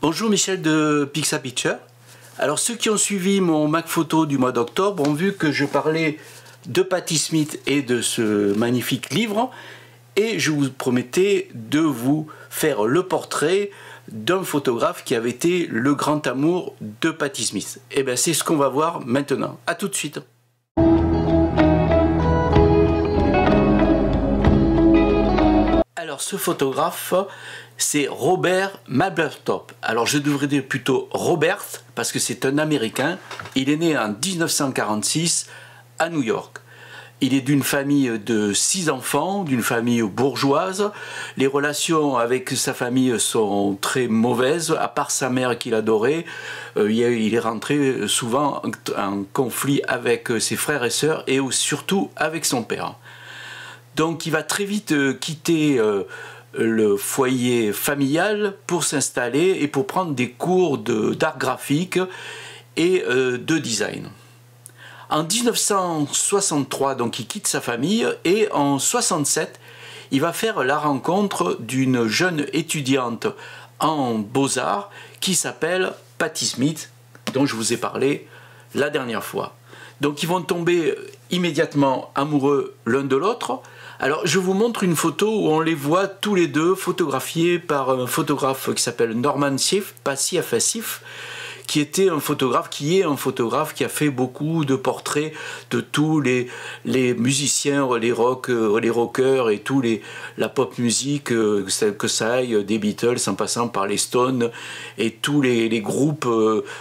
Bonjour, Michel de Pixapicture. Alors ceux qui ont suivi mon Mac Photo du mois d'octobre ont vu que je parlais de Patti Smith et de ce magnifique livre, et je vous promettais de vous faire le portrait d'un photographe qui avait été le grand amour de Patti Smith. Et bien c'est ce qu'on va voir maintenant. A tout de suite. Alors ce photographe, c'est Robert Mapplethorpe. Alors je devrais dire plutôt Robert, parce que c'est un Américain. Il est né en 1946 à New York. Il est d'une famille de 6 enfants, d'une famille bourgeoise. Les relations avec sa famille sont très mauvaises, à part sa mère qu'il adorait. Il est rentré souvent en conflit avec ses frères et sœurs et surtout avec son père. Donc il va très vite quitter le foyer familial pour s'installer et pour prendre des cours d'art graphique et de design. En 1963, donc il quitte sa famille, et en 1967, il va faire la rencontre d'une jeune étudiante en beaux-arts qui s'appelle Patti Smith, dont je vous ai parlé la dernière fois. Donc ils vont tomber immédiatement amoureux l'un de l'autre. Alors je vous montre une photo où on les voit tous les deux photographiés par un photographe qui s'appelle Norman Seeff, pas Sif, qui est un photographe qui a fait beaucoup de portraits de tous les musiciens, les rockers et tous la pop musique, que ça aille des Beatles en passant par les Stones et tous les groupes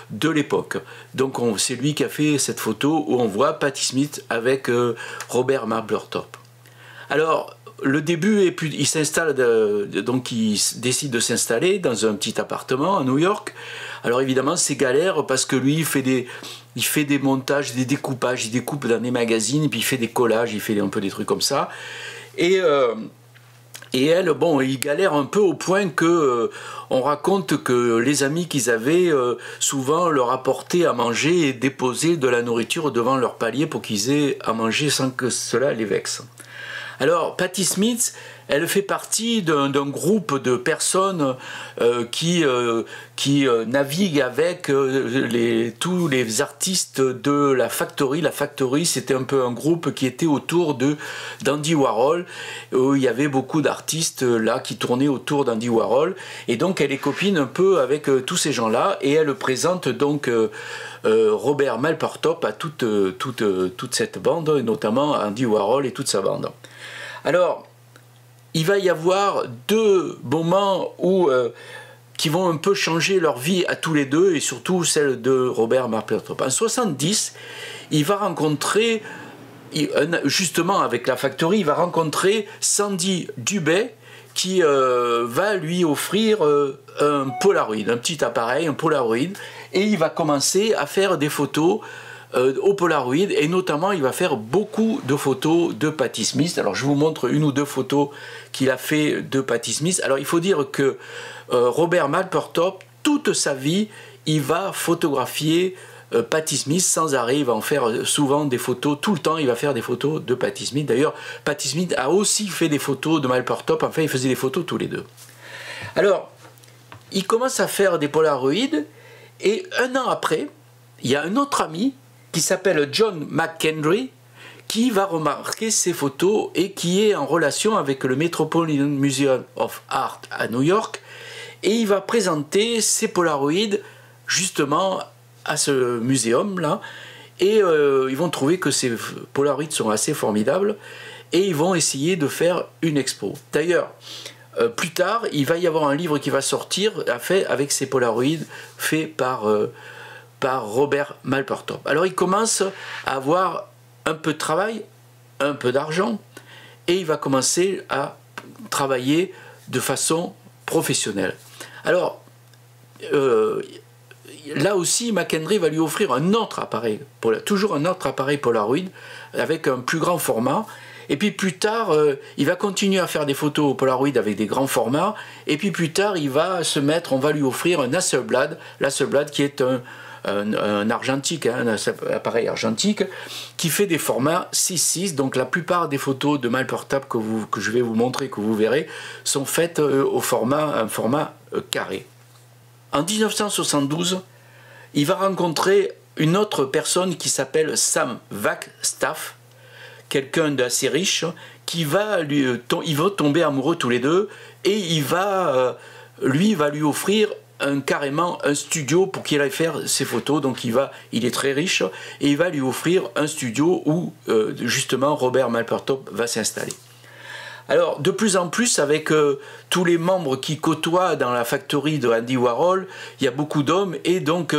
de l'époque. Donc c'est lui qui a fait cette photo où on voit Patti Smith avec Robert Mapplethorpe. Alors le début il s'installe, donc il décide de s'installer dans un petit appartement à New York. Alors évidemment c'est galère parce que lui il fait des montages, des découpages, il découpe dans des magazines, et puis il fait des collages, il fait un peu des trucs comme ça. Et elle, bon, il galère un peu au point que on raconte que les amis qu'ils avaient souvent leur apportaient à manger et déposaient de la nourriture devant leur palier pour qu'ils aient à manger sans que cela les vexe. Alors, Patti Smith, elle fait partie d'un groupe de personnes qui naviguent avec tous les artistes de la Factory. La Factory, c'était un peu un groupe qui était autour d'Andy Warhol, où il y avait beaucoup d'artistes là qui tournaient autour d'Andy Warhol. Et donc, elle est copine un peu avec tous ces gens-là, et elle présente donc Robert Mapplethorpe à toute cette bande, et notamment Andy Warhol et toute sa bande. Alors, il va y avoir deux moments qui vont un peu changer leur vie à tous les deux, et surtout celle de Robert Mapplethorpe. En 1970, il va rencontrer, justement avec la Factory, il va rencontrer Sandy Dubé, qui va lui offrir un Polaroid, un petit appareil, un Polaroid, et il va commencer à faire des photos au Polaroid, et notamment il va faire beaucoup de photos de Patti Smith. Alors je vous montre une ou deux photos qu'il a fait de Patti Smith. Alors il faut dire que Robert Mapplethorpe, toute sa vie, il va photographier Patti Smith sans arrêt. Il va en faire souvent des photos, tout le temps il va faire des photos de Patti Smith. D'ailleurs Patti Smith a aussi fait des photos de Mapplethorpe, enfin ils faisaient des photos tous les deux. Alors il commence à faire des Polaroids, et un an après, il y a un autre ami qui s'appelle John McKendry, qui va remarquer ces photos et qui est en relation avec le Metropolitan Museum of Art à New York, et il va présenter ces Polaroids justement à ce muséum-là, et ils vont trouver que ces Polaroids sont assez formidables, et ils vont essayer de faire une expo. D'ailleurs, plus tard, il va y avoir un livre qui va sortir fait avec ces Polaroids faits par Robert Mapplethorpe. Alors il commence à avoir un peu de travail, un peu d'argent, et il va commencer à travailler de façon professionnelle. Alors là aussi, McKendry va lui offrir un autre appareil, toujours un autre appareil Polaroid avec un plus grand format. Et puis plus tard, il va continuer à faire des photos au Polaroid avec des grands formats. Et puis plus tard, on va lui offrir un Hasselblad, l'Hasselblad qui est un argentique, un appareil argentique, qui fait des formats 6:6. Donc la plupart des photos de Mapplethorpe que je vais vous montrer, que vous verrez, sont faites au format carré. En 1972, il va rencontrer une autre personne qui s'appelle Sam Wagstaff, quelqu'un d'assez riche, ils vont tomber amoureux tous les deux, et lui va lui offrir carrément un studio pour qu'il aille faire ses photos. Donc il est très riche, et il va lui offrir un studio où justement Robert Mapplethorpe va s'installer. Alors, de plus en plus, avec tous les membres qui côtoient dans la factory de Andy Warhol, il y a beaucoup d'hommes, et donc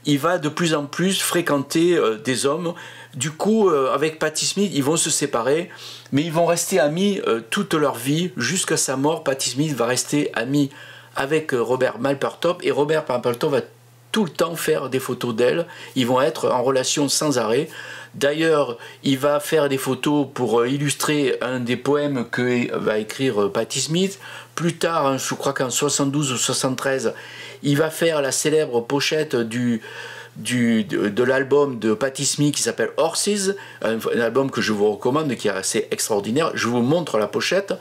il va de plus en plus fréquenter des hommes. Du coup, avec Patti Smith, ils vont se séparer, mais ils vont rester amis toute leur vie. Jusqu'à sa mort, Patti Smith va rester amie avec Robert Mapplethorpe, et Robert Mapplethorpe va tout le temps faire des photos d'elle. Ils vont être en relation sans arrêt. D'ailleurs, il va faire des photos pour illustrer un des poèmes que va écrire Patti Smith. Plus tard, je crois qu'en 72 ou 73, il va faire la célèbre pochette de l'album de Patti Smith qui s'appelle Horses, un album que je vous recommande, qui est assez extraordinaire. Je vous montre la pochette.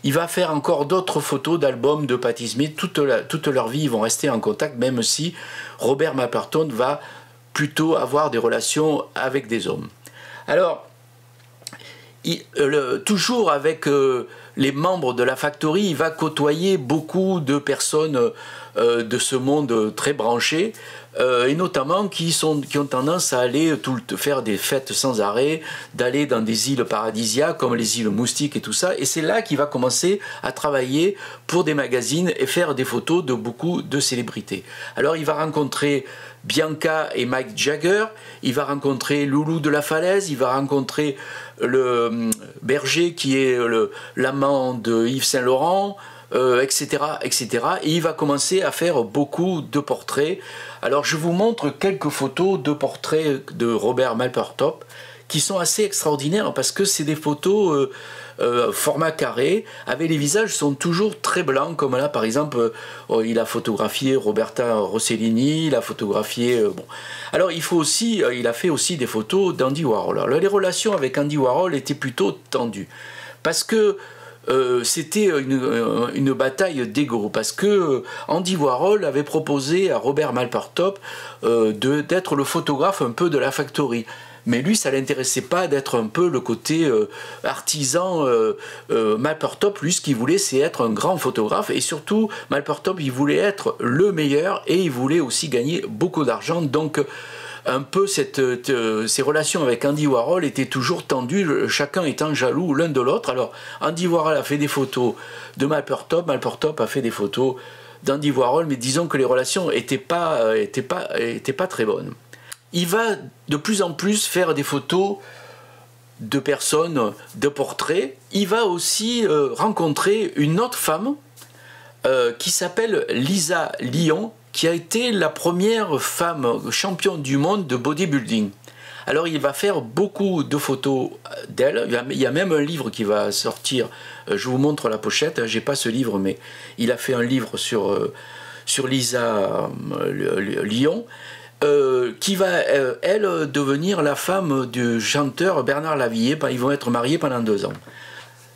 Il va faire encore d'autres photos d'albums de Patti Smith. Toute leur vie, ils vont rester en contact, même si Robert Mapplethorpe va plutôt avoir des relations avec des hommes. Alors, toujours avec les membres de la factory, il va côtoyer beaucoup de personnes de ce monde très branché, et notamment qui ont tendance à aller faire des fêtes sans arrêt, d'aller dans des îles paradisiaques comme les îles Moustiques et tout ça. Et c'est là qu'il va commencer à travailler pour des magazines et faire des photos de beaucoup de célébrités. Alors il va rencontrer Bianca et Mike Jagger, il va rencontrer Loulou de la Falaise, il va rencontrer le Berger qui est l'amant de Yves Saint Laurent, etc., etc. Et il va commencer à faire beaucoup de portraits. Alors je vous montre quelques photos de portraits de Robert Mapplethorpe qui sont assez extraordinaires parce que c'est des photos format carré, avec les visages sont toujours très blancs, comme là par exemple il a photographié Roberta Rossellini, il a photographié bon. Alors il a fait aussi des photos d'Andy Warhol. Alors, les relations avec Andy Warhol étaient plutôt tendues parce que c'était une bataille d'ego, parce que Andy Warhol avait proposé à Robert Mapplethorpe d'être le photographe un peu de la factory. Mais lui, ça ne l'intéressait pas d'être un peu le côté artisan. Mapplethorpe, lui, ce qu'il voulait, c'est être un grand photographe. Et surtout, Mapplethorpe, il voulait être le meilleur et il voulait aussi gagner beaucoup d'argent. Donc, un peu ces relations avec Andy Warhol étaient toujours tendues, chacun étant jaloux l'un de l'autre. Alors, Andy Warhol a fait des photos de Mapplethorpe, Mapplethorpe a fait des photos d'Andy Warhol, mais disons que les relations n'étaient pas très bonnes. Il va de plus en plus faire des photos de personnes, de portraits. Il va aussi rencontrer une autre femme qui s'appelle Lisa Lyon, qui a été la première femme championne du monde de bodybuilding. Alors il va faire beaucoup de photos d'elle. Il y a même un livre qui va sortir. Je vous montre la pochette. J'ai pas ce livre, mais il a fait un livre sur Lisa Lyon. Qui va, elle, devenir la femme du chanteur Bernard Lavilliers. Ils vont être mariés pendant 2 ans.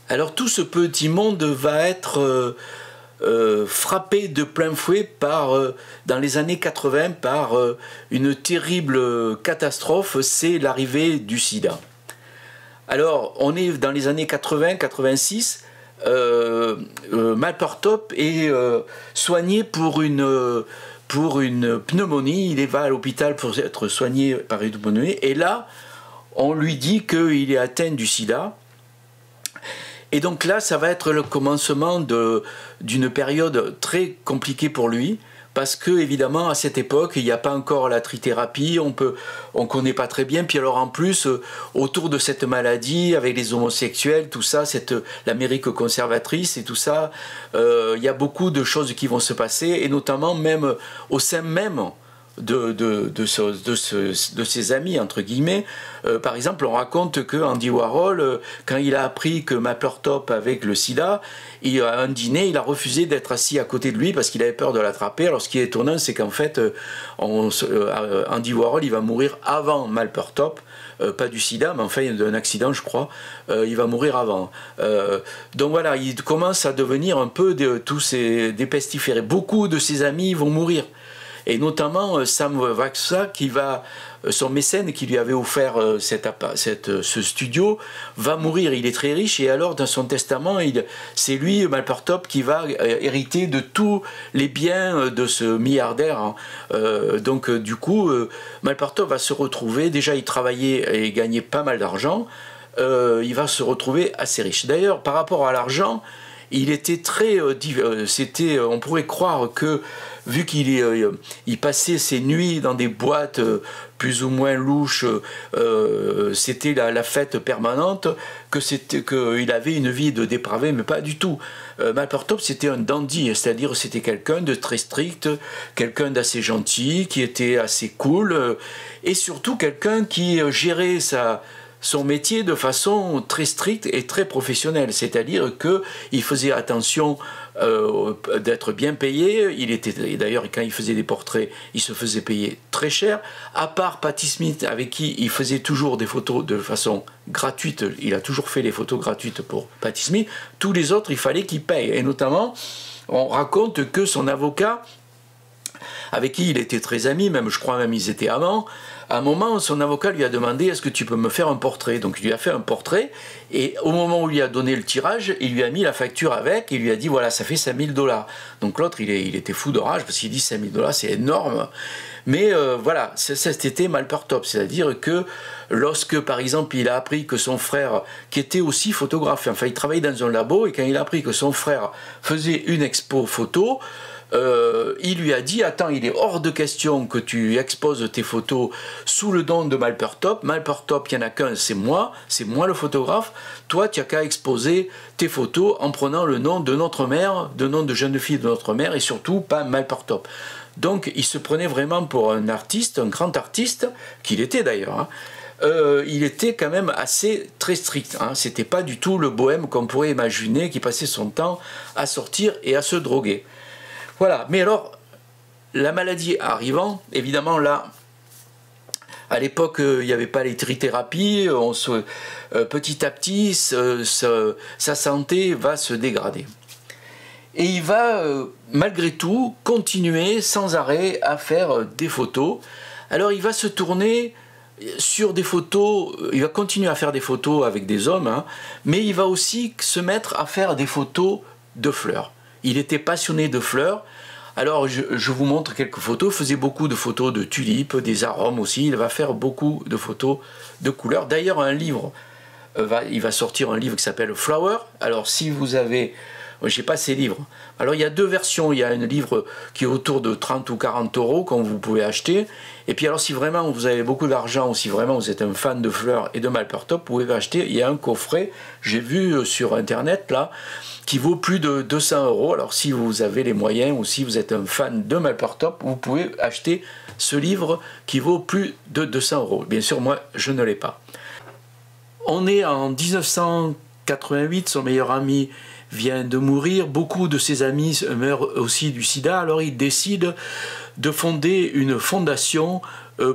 Alors tout ce petit monde va être frappé de plein fouet dans les années 80 par une terrible catastrophe, c'est l'arrivée du sida. Alors on est dans les années 80-86, Mapplethorpe est soigné pour une pneumonie. Il va à l'hôpital pour être soigné par une pneumonie, et là on lui dit qu'il est atteint du sida. Et donc là ça va être le commencement d'une période très compliquée pour lui, parce que évidemment à cette époque il n'y a pas encore la trithérapie, on connaît pas très bien, puis alors en plus autour de cette maladie avec les homosexuels, tout ça, l'Amérique conservatrice et tout ça, il y a beaucoup de choses qui vont se passer, et notamment même au sein même de ses amis, entre guillemets. Par exemple, on raconte que Andy Warhol, quand il a appris que Mapplethorpe avait le sida, à un dîner, il a refusé d'être assis à côté de lui parce qu'il avait peur de l'attraper. Alors ce qui est étonnant, c'est qu'en fait, Andy Warhol, il va mourir avant Mapplethorpe. Pas du sida, mais enfin d'un accident, je crois. Il va mourir avant. Donc voilà, il commence à devenir un peu des pestiférés. Beaucoup de ses amis vont mourir. Et notamment Sam Waksa, son mécène qui lui avait offert ce studio, va mourir. Il est très riche et alors dans son testament, c'est lui, Mapplethorpe, qui va hériter de tous les biens de ce milliardaire. Hein. Donc du coup, Mapplethorpe va se retrouver, déjà il travaillait et gagnait pas mal d'argent, il va se retrouver assez riche. D'ailleurs, par rapport à l'argent, il était très... on pourrait croire que, vu qu'il passait ses nuits dans des boîtes plus ou moins louches, c'était la fête permanente, qu'il avait une vie de dépravé, mais pas du tout. Mapplethorpe, c'était un dandy, c'est-à-dire c'était quelqu'un de très strict, quelqu'un d'assez gentil, qui était assez cool, et surtout quelqu'un qui gérait son métier de façon très stricte et très professionnelle, c'est-à-dire qu'il faisait attention d'être bien payé. D'ailleurs, quand il faisait des portraits, il se faisait payer très cher. À part Patti Smith, avec qui il faisait toujours des photos de façon gratuite, il a toujours fait les photos gratuites pour Patti Smith. Tous les autres, il fallait qu'ils payent. Et notamment, on raconte que son avocat, avec qui il était très ami, même je crois même ils étaient amants, à un moment, son avocat lui a demandé « Est-ce que tu peux me faire un portrait ?» Donc il lui a fait un portrait, et au moment où il lui a donné le tirage, il lui a mis la facture avec, et il lui a dit « Voilà, ça fait 5000 $. » Donc l'autre, il était fou de rage, parce qu'il dit « 5000 $, c'est énorme !» Mais voilà, c'était Mapplethorpe, c'est-à-dire que lorsque, par exemple, il a appris que son frère, qui était aussi photographe, enfin il travaillait dans un labo, et quand il a appris que son frère faisait une expo photo, il lui a dit « Attends, il est hors de question que tu exposes tes photos sous le nom de Mapplethorpe. Mapplethorpe, il n'y en a qu'un, c'est moi le photographe. Toi, tu n'as qu'à exposer tes photos en prenant le nom de notre mère, le nom de jeune fille de notre mère, et surtout pas Mapplethorpe. » Donc, il se prenait vraiment pour un artiste, un grand artiste, qu'il était d'ailleurs, hein. Il était quand même assez très strict, hein. C'était pas du tout le bohème qu'on pourrait imaginer, qui passait son temps à sortir et à se droguer. Voilà, mais alors, la maladie arrivant, évidemment là, à l'époque, il n'y avait pas les trithérapies, petit à petit, sa santé va se dégrader. Et il va, malgré tout, continuer sans arrêt à faire des photos. Alors il va se tourner sur des photos, il va continuer à faire des photos avec des hommes, hein, mais il va aussi se mettre à faire des photos de fleurs. Il était passionné de fleurs. Alors je vous montre quelques photos. Il faisait beaucoup de photos de tulipes, des arômes aussi. Il va faire beaucoup de photos de couleurs. D'ailleurs, il va sortir un livre qui s'appelle Flower. Alors si vous avez... Je n'ai pas ces livres. Alors il y a deux versions. Il y a un livre qui est autour de 30 ou 40 € qu'on vous pouvez acheter. Et puis alors si vraiment vous avez beaucoup d'argent ou si vraiment vous êtes un fan de fleurs et de Mapplethorpe, vous pouvez acheter. Il y a un coffret, j'ai vu sur internet là, qui vaut plus de 200 €. Alors si vous avez les moyens ou si vous êtes un fan de Mapplethorpe, vous pouvez acheter ce livre qui vaut plus de 200 €. Bien sûr, moi je ne l'ai pas. On est en 1988, son meilleur ami vient de mourir, beaucoup de ses amis meurent aussi du sida, alors il décide de fonder une fondation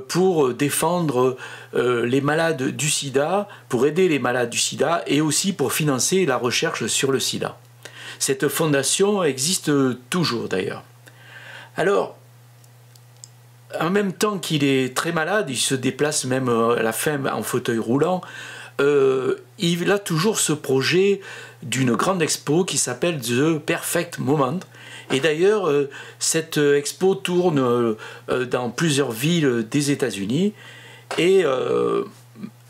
pour défendre les malades du sida, pour aider les malades du sida et aussi pour financer la recherche sur le sida. Cette fondation existe toujours d'ailleurs. Alors, en même temps qu'il est très malade, il se déplace même à la fin en fauteuil roulant, il a toujours ce projet d'une grande expo qui s'appelle The Perfect Moment. Et d'ailleurs, cette expo tourne dans plusieurs villes des États-Unis. Et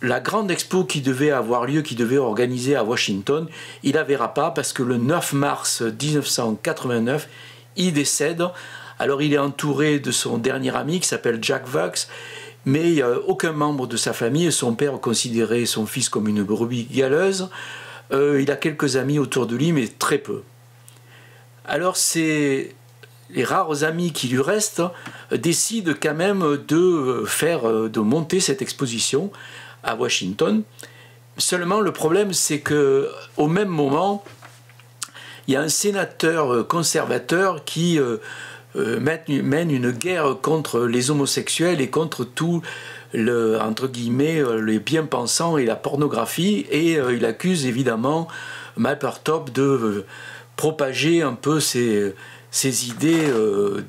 la grande expo qui devait avoir lieu, qui devait organiser à Washington, il la verra pas parce que le 9 mars 1989, il décède. Alors il est entouré de son dernier ami qui s'appelle Jack Vux, mais il n'y a aucun membre de sa famille. Son père considérait son fils comme une brebis galeuse. Il a quelques amis autour de lui, mais très peu. Alors c'est les rares amis qui lui restent décident quand même de monter cette exposition à Washington. Seulement le problème c'est que au même moment il y a un sénateur conservateur qui mène une guerre contre les homosexuels et contre tout entre guillemets les bien-pensants et la pornographie, et il accuse évidemment Mapplethorpe de propager un peu ces idées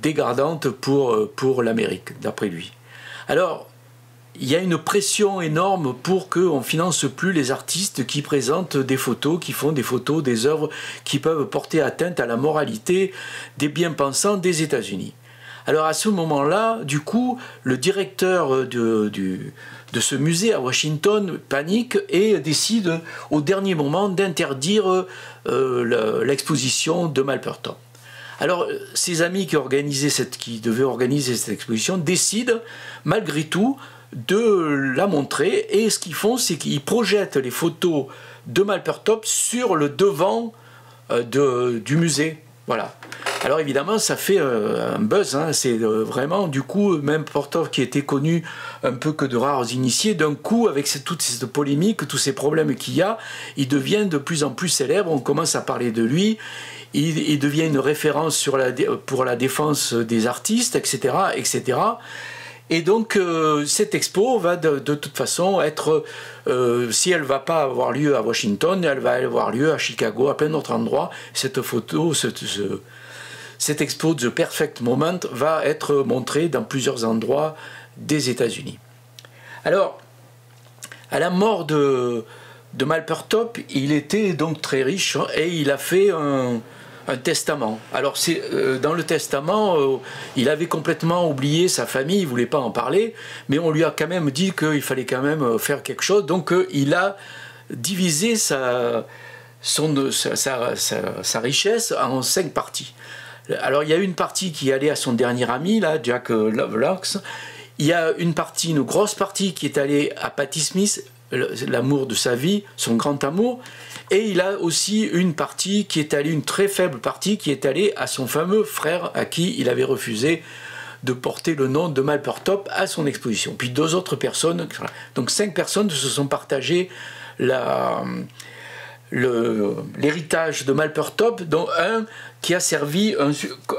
dégradantes pour l'Amérique, d'après lui. Alors, il y a une pression énorme pour qu'on ne finance plus les artistes qui présentent des photos, qui font des photos, des œuvres qui peuvent porter atteinte à la moralité des bien-pensants des États-Unis. Alors à ce moment-là, du coup, le directeur de ce musée à Washington panique et décide au dernier moment d'interdire l'exposition de Mapplethorpe. Alors, ses amis qui devaient organiser cette exposition décident, malgré tout, de la montrer, et ce qu'ils font, c'est qu'ils projettent les photos de Mapplethorpe sur le devant du musée. Voilà. Alors évidemment, ça fait un buzz, hein. C'est vraiment, du coup, même Mapplethorpe qui était connu un peu que de rares initiés, d'un coup, avec toute cette polémique, tous ces problèmes qu'il y a, il devient de plus en plus célèbre, on commence à parler de lui, il devient une référence pour la défense des artistes, etc., etc. Et donc cette expo va de toute façon être, si elle ne va pas avoir lieu à Washington, elle va avoir lieu à Chicago, à plein d'autres endroits. Cette photo, cette expo The Perfect Moment va être montrée dans plusieurs endroits des États-Unis. Alors, à la mort de Mapplethorpe, il était donc très riche et il a fait un testament. Alors dans le testament, il avait complètement oublié sa famille, il ne voulait pas en parler, mais on lui a quand même dit qu'il fallait quand même faire quelque chose, donc il a divisé sa richesse en 5 parties. Alors il y a une partie qui allait à son dernier ami, là, Jack Lovelock. Il y a une grosse partie qui est allée à Patti Smith, l'amour de sa vie, son grand amour. Et il a aussi une très faible partie qui est allée à son fameux frère à qui il avait refusé de porter le nom de Mapplethorpe à son exposition. Puis 2 autres personnes, donc 5 personnes se sont partagées l'héritage de Mapplethorpe, dont un qui a servi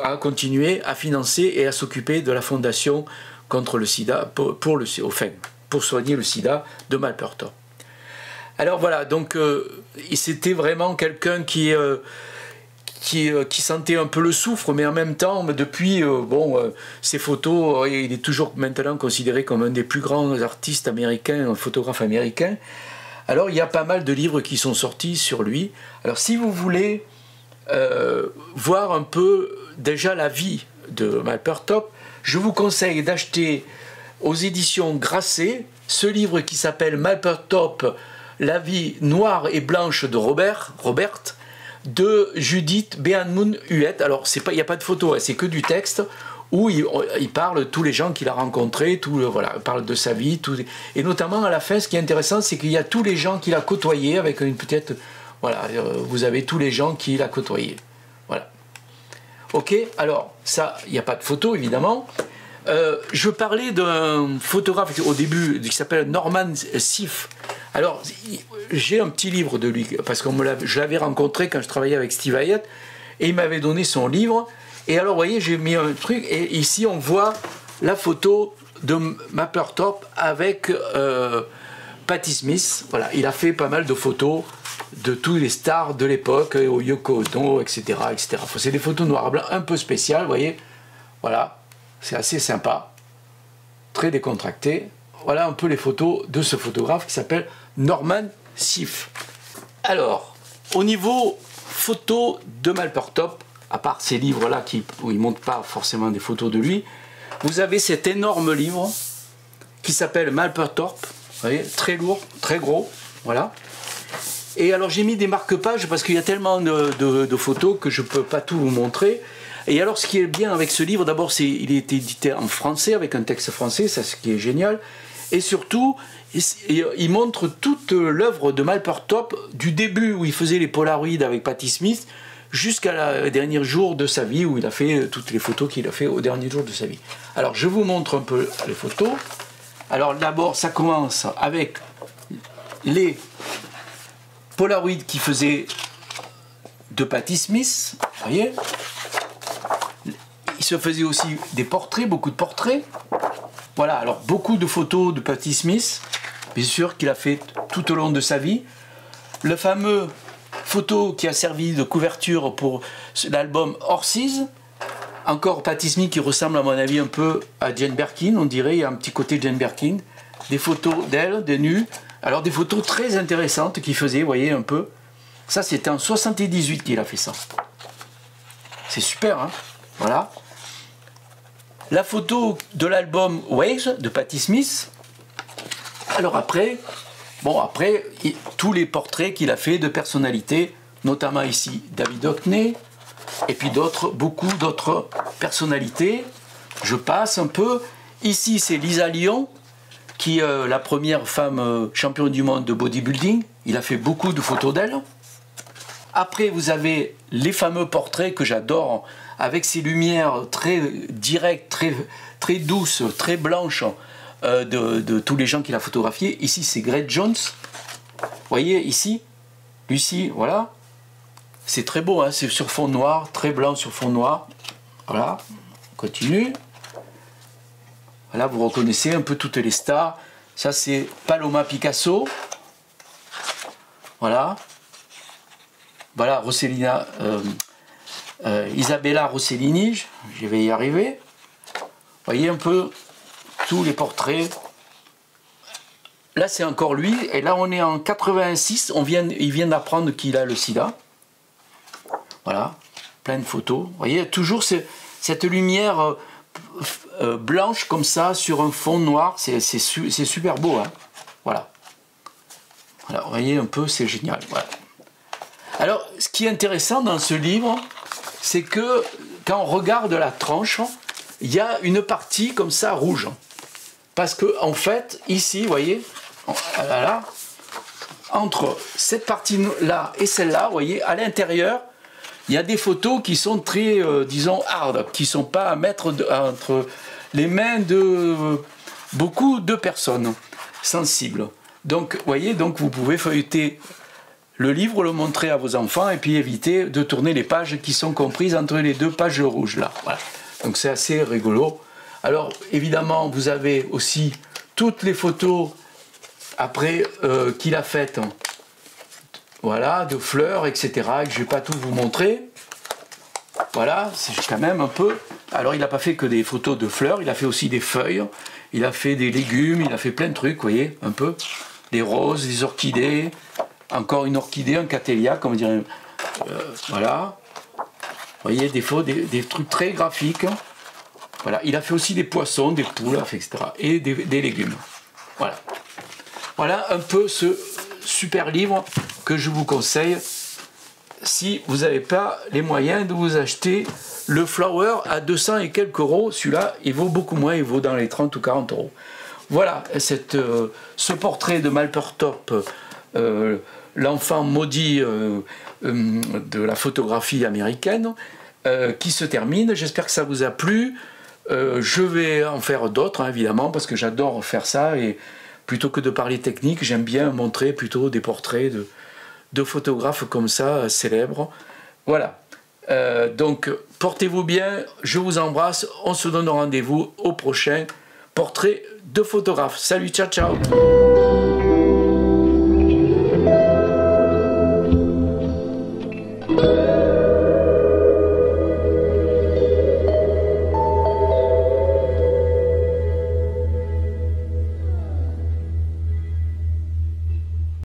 à continuer à financer et à s'occuper de la fondation contre le sida, pour soigner le sida de Mapplethorpe. Alors voilà, donc c'était vraiment quelqu'un qui sentait un peu le souffre, mais en même temps, depuis, ses photos, il est toujours maintenant considéré comme un des plus grands artistes américains, un photographe américain. Alors il y a pas mal de livres qui sont sortis sur lui. Alors si vous voulez voir un peu déjà la vie de Mapplethorpe, je vous conseille d'acheter aux éditions Grasset ce livre qui s'appelle Mapplethorpe, la vie noire et blanche de Robert, de Judith Behanmoun Huet. Alors il n'y a pas de photo, c'est que du texte où il parle de tous les gens qu'il a rencontrés, il parle de sa vie, et notamment à la fin, ce qui est intéressant, c'est qu'il y a tous les gens qu'il a côtoyés, avec vous avez tous les gens qu'il a côtoyés. Voilà. Ok, alors ça, il n'y a pas de photo évidemment. Je parlais d'un photographe au début qui s'appelle Norman Seeff. Alors, j'ai un petit livre de lui, parce que je l'avais rencontré quand je travaillais avec Steve Hyatt, et il m'avait donné son livre. Et alors, vous voyez, j'ai mis un truc, et ici, on voit la photo de Mapplethorpe avec Patti Smith. Voilà, il a fait pas mal de photos de tous les stars de l'époque, Yoko Ono, etc., etc. C'est des photos noir et blanc un peu spéciales, vous voyez. Voilà, c'est assez sympa, très décontracté. Voilà un peu les photos de ce photographe qui s'appelle Norman Seeff. Alors, au niveau photo de Mapplethorpe, à part ces livres-là où il ne montre pas forcément des photos de lui, vous avez cet énorme livre qui s'appelle Mapplethorpe, vous voyez, très lourd, très gros, voilà. Et alors j'ai mis des marque-pages parce qu'il y a tellement de photos que je ne peux pas tout vous montrer. Et alors ce qui est bien avec ce livre, d'abord il est édité en français avec un texte français, ça ce qui est génial. Et surtout, il montre toute l'œuvre de Mapplethorpe du début où il faisait les Polaroids avec Patti Smith jusqu'à le dernier jour de sa vie, où il a fait toutes les photos qu'il a fait au dernier jour de sa vie. Alors je vous montre un peu les photos. Alors d'abord ça commence avec les Polaroid qui faisaient de Patti Smith, vous voyez. Il se faisait aussi des portraits, beaucoup de portraits. Voilà, alors beaucoup de photos de Patti Smith, bien sûr qu'il a fait tout au long de sa vie. Le fameux photo qui a servi de couverture pour l'album Horses. Encore Patti Smith qui ressemble à mon avis un peu à Jane Birkin, on dirait, il y a un petit côté Jane Birkin. Des photos d'elle, des nus. Alors des photos très intéressantes qu'il faisait, vous voyez un peu. Ça c'était en 78 qu'il a fait ça. C'est super, hein. Voilà. La photo de l'album Waves de Patti Smith. Alors après, bon après, tous les portraits qu'il a fait de personnalités, notamment ici David Hockney, et puis d'autres, beaucoup d'autres personnalités. Je passe un peu. Ici c'est Lisa Lyon, qui est la première femme championne du monde de bodybuilding. Il a fait beaucoup de photos d'elle. Après vous avez les fameux portraits que j'adore, avec ces lumières très directes, très douces, très blanches de tous les gens qu'il a photographiés. Ici c'est Greg Jones, vous voyez ici, Lucie, voilà. C'est très beau, hein, c'est sur fond noir, très blanc sur fond noir. Voilà, on continue. Voilà, vous reconnaissez un peu toutes les stars. Ça c'est Paloma Picasso. Voilà. Voilà, Rossellina, Isabella Rossellini, je vais y arriver. Vous voyez un peu tous les portraits. Là c'est encore lui, et là on est en 86, il vient d'apprendre qu'il a le sida. Voilà, plein de photos. Vous voyez, toujours cette lumière blanche comme ça sur un fond noir, c'est super beau, hein. Voilà. Voilà, vous voyez un peu, c'est génial. Voilà. Alors, ce qui est intéressant dans ce livre, c'est que quand on regarde la tranche, il y a une partie comme ça rouge. Parce que, en fait, ici, vous voyez, là, entre cette partie-là et celle-là, vous voyez, à l'intérieur, il y a des photos qui sont très, disons, hard, qui ne sont pas à mettre entre les mains de beaucoup de personnes sensibles. Donc, vous voyez, donc vous pouvez feuilleter le livre, le montrer à vos enfants et puis éviter de tourner les pages qui sont comprises entre les deux pages rouges là. Voilà. Donc c'est assez rigolo. Alors évidemment vous avez aussi toutes les photos après qu'il a faites, voilà, de fleurs, etc. Et que je ne vais pas tout vous montrer. Voilà, c'est quand même un peu. Alors il n'a pas fait que des photos de fleurs, il a fait aussi des feuilles, il a fait des légumes, il a fait plein de trucs, vous voyez, un peu. Des roses, des orchidées. Encore une orchidée, un catélia, comme dire, voilà. Vous voyez, des trucs très graphiques. Voilà, il a fait aussi des poissons, des poules, etc. Et des légumes. Voilà. Voilà un peu ce super livre que je vous conseille si vous n'avez pas les moyens de vous acheter le Flower à 200 et quelques euros. Celui-là, il vaut beaucoup moins, il vaut dans les 30 ou 40 euros. Voilà, ce portrait de Mapplethorpe, l'enfant maudit de la photographie américaine, qui se termine. J'espère que ça vous a plu. Je vais en faire d'autres, hein, évidemment, parce que j'adore faire ça, et plutôt que de parler technique, j'aime bien montrer plutôt des portraits de photographes comme ça, célèbres. Voilà. Donc, portez-vous bien, je vous embrasse, on se donne rendez-vous au prochain portrait de photographe. Salut, ciao, ciao!